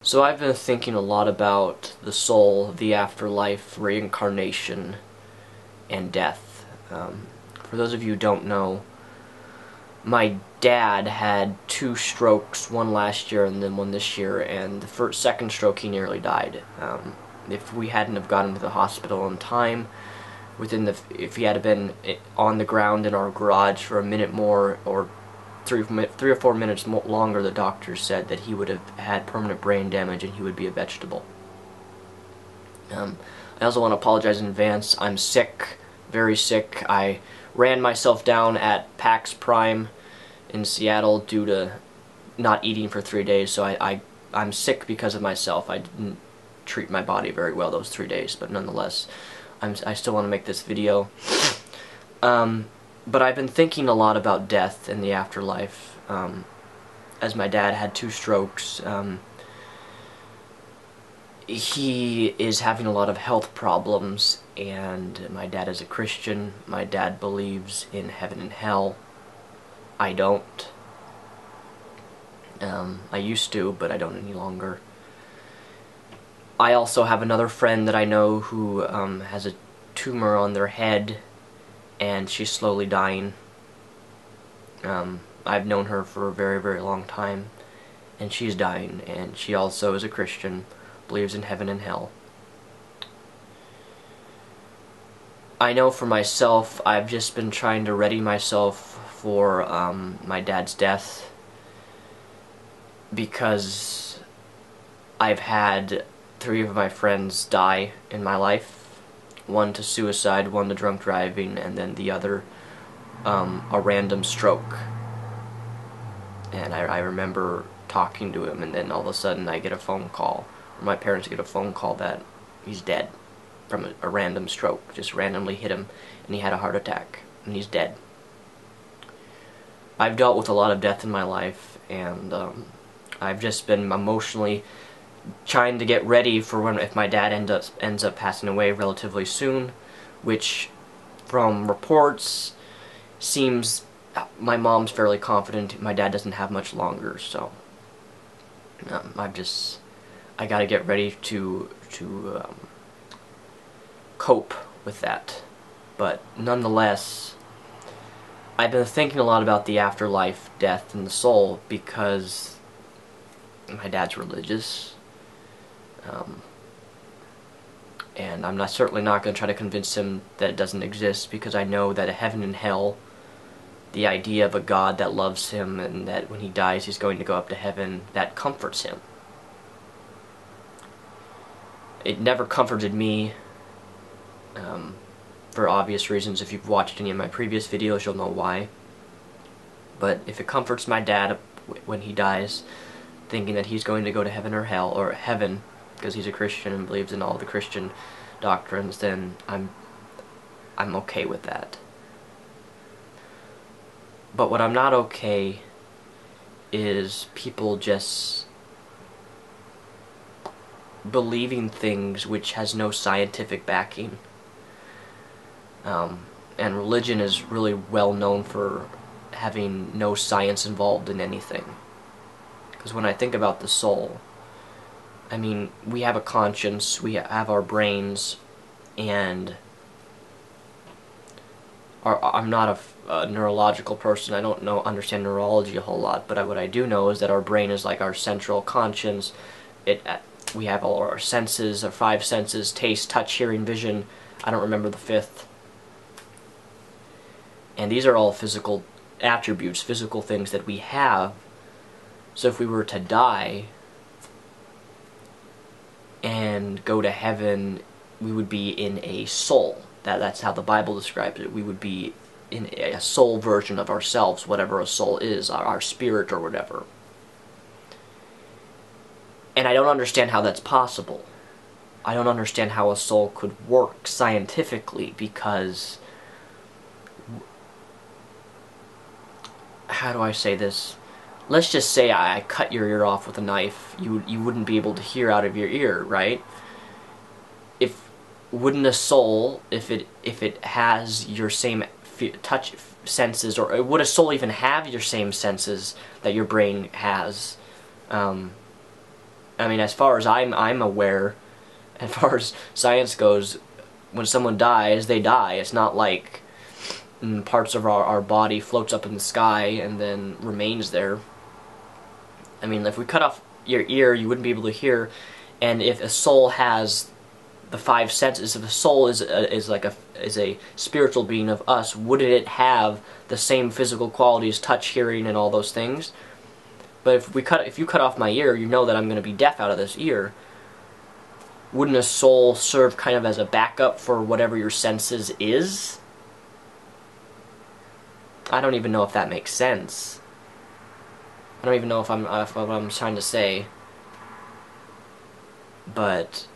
So I've been thinking a lot about the soul, the afterlife, reincarnation, and death. For those of you who don't know, my dad had 2 strokes, one last year and then one this year, and the second stroke he nearly died. If we hadn't have gotten to the hospital in time, if he had been on the ground in our garage for a minute more, or 3 or 4 minutes longer, the doctors said that he would have had permanent brain damage and he would be a vegetable. I also want to apologize in advance. I'm sick, very sick. I ran myself down at PAX Prime in Seattle due to not eating for 3 days, so I'm sick because of myself. I didn't treat my body very well those 3 days, but nonetheless, I still want to make this video. But I've been thinking a lot about death and the afterlife. As my dad had 2 strokes, he is having a lot of health problems, and my dad is a Christian. My dad believes in heaven and hell. I don't. I used to, but I don't any longer. I also have another friend that I know who has a tumor on their head, and she's slowly dying. I've known her for a very, very long time, and she's dying, and she also is a Christian, believes in heaven and hell. I know for myself, I've just been trying to ready myself for my dad's death, because I've had 3 of my friends die in my life. One to suicide, one to drunk driving, and then the other a random stroke. And I remember talking to him, and then all of a sudden I get a phone call, or my parents get a phone call that he's dead from a random stroke. Just randomly hit him, and he had a heart attack, and he's dead. I've dealt with a lot of death in my life, and I've just been emotionally trying to get ready for if my dad ends up passing away relatively soon, which from reports seems, my mom's fairly confident my dad doesn't have much longer, so I gotta get ready to cope with that. But nonetheless, I've been thinking a lot about the afterlife, death, and the soul, because my dad's religious. And I'm certainly not going to try to convince him that it doesn't exist, because I know that heaven and hell, the idea of a God that loves him and that when he dies he's going to go up to heaven, that comforts him. It never comforted me, for obvious reasons. If you've watched any of my previous videos, you'll know why. But if it comforts my dad when he dies, thinking that he's going to go to heaven or hell, or heaven, because he's a Christian and believes in all the Christian doctrines, then I'm okay with that. But what I'm not okay is people just believing things which has no scientific backing. And religion is really well known for having no science involved in anything. Because when I think about the soul, I mean, we have a conscience, we have our brains, and I'm not a neurological person. I don't understand neurology a whole lot, but what I do know is that our brain is like our central conscience. We have all our senses, our 5 senses: taste, touch, hearing, vision. I don't remember the 5th. And these are all physical attributes, physical things that we have. So if we were to die and go to heaven, we would be in a soul. That's how the Bible describes it. We would be in a soul version of ourselves, whatever a soul is, our spirit or whatever. And I don't understand how that's possible. I don't understand how a soul could work scientifically, because, how do I say this? Let's just say I cut your ear off with a knife. You wouldn't be able to hear out of your ear, right? Wouldn't a soul, if it has your same touch senses, or would a soul even have your same senses that your brain has? I mean, as far as I'm aware, as far as science goes, when someone dies, they die. It's not like parts of our body floats up in the sky and then remains there. I mean, if we cut off your ear, you wouldn't be able to hear. And if a soul has the five senses, if a soul is a spiritual being of us, wouldn't it have the same physical qualities, touch, hearing, and all those things? But if you cut off my ear, you know that I'm going to be deaf out of this ear. Wouldn't a soul serve kind of as a backup for whatever your senses is? I don't even know if that makes sense. I don't even know if what I'm trying to say. But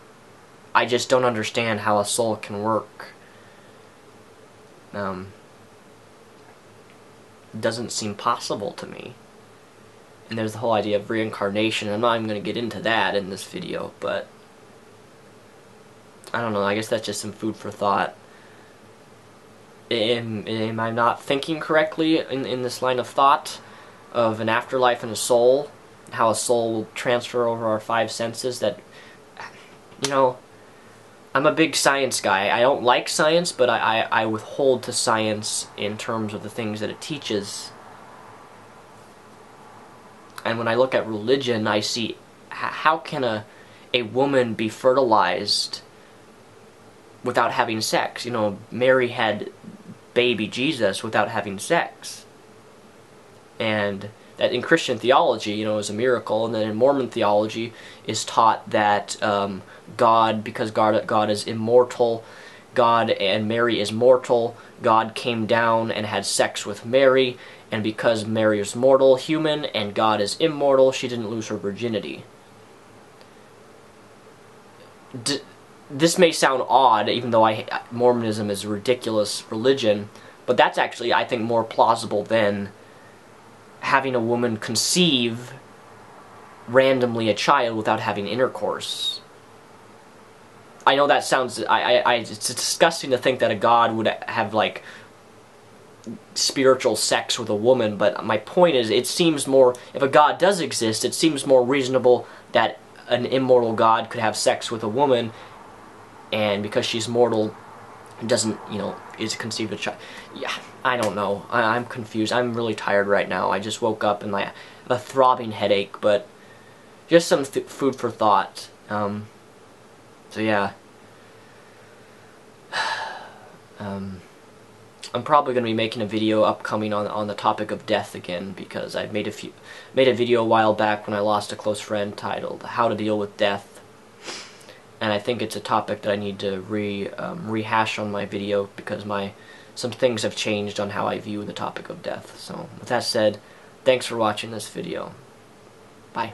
I just don't understand how a soul can work. It doesn't seem possible to me. And there's the whole idea of reincarnation. I'm not even going to get into that in this video, but I don't know, I guess that's just some food for thought. Am I not thinking correctly in this line of thought of an afterlife and a soul? How a soul will transfer over our five senses? That, you know, I'm a big science guy. I don't like science, but I withhold to science in terms of the things that it teaches. And when I look at religion, I see how can a woman be fertilized without having sex? You know, Mary had baby Jesus without having sex. And that in Christian theology, you know, is a miracle. And then in Mormon theology is taught that because God is immortal, God and Mary is mortal, God came down and had sex with Mary, and because Mary is mortal, human, and God is immortal, she didn't lose her virginity. This may sound odd, even though Mormonism is a ridiculous religion, but that's actually, I think, more plausible than having a woman conceive randomly a child without having intercourse. I know that sounds, it's disgusting to think that a God would have, like, spiritual sex with a woman, but my point is, it seems more, if a God does exist, it seems more reasonable that an immortal God could have sex with a woman, and because she's mortal, doesn't, you know, is conceived a child. Yeah, I don't know. I'm confused. I'm really tired right now. I just woke up and I have a throbbing headache, but just some food for thought. So yeah. I'm probably going to be making a video upcoming on the topic of death again, because I made a video a while back when I lost a close friend titled "How to Deal with Death," and I think it's a topic that I need to rehash on my video, because some things have changed on how I view the topic of death. So with that said, thanks for watching this video. Bye.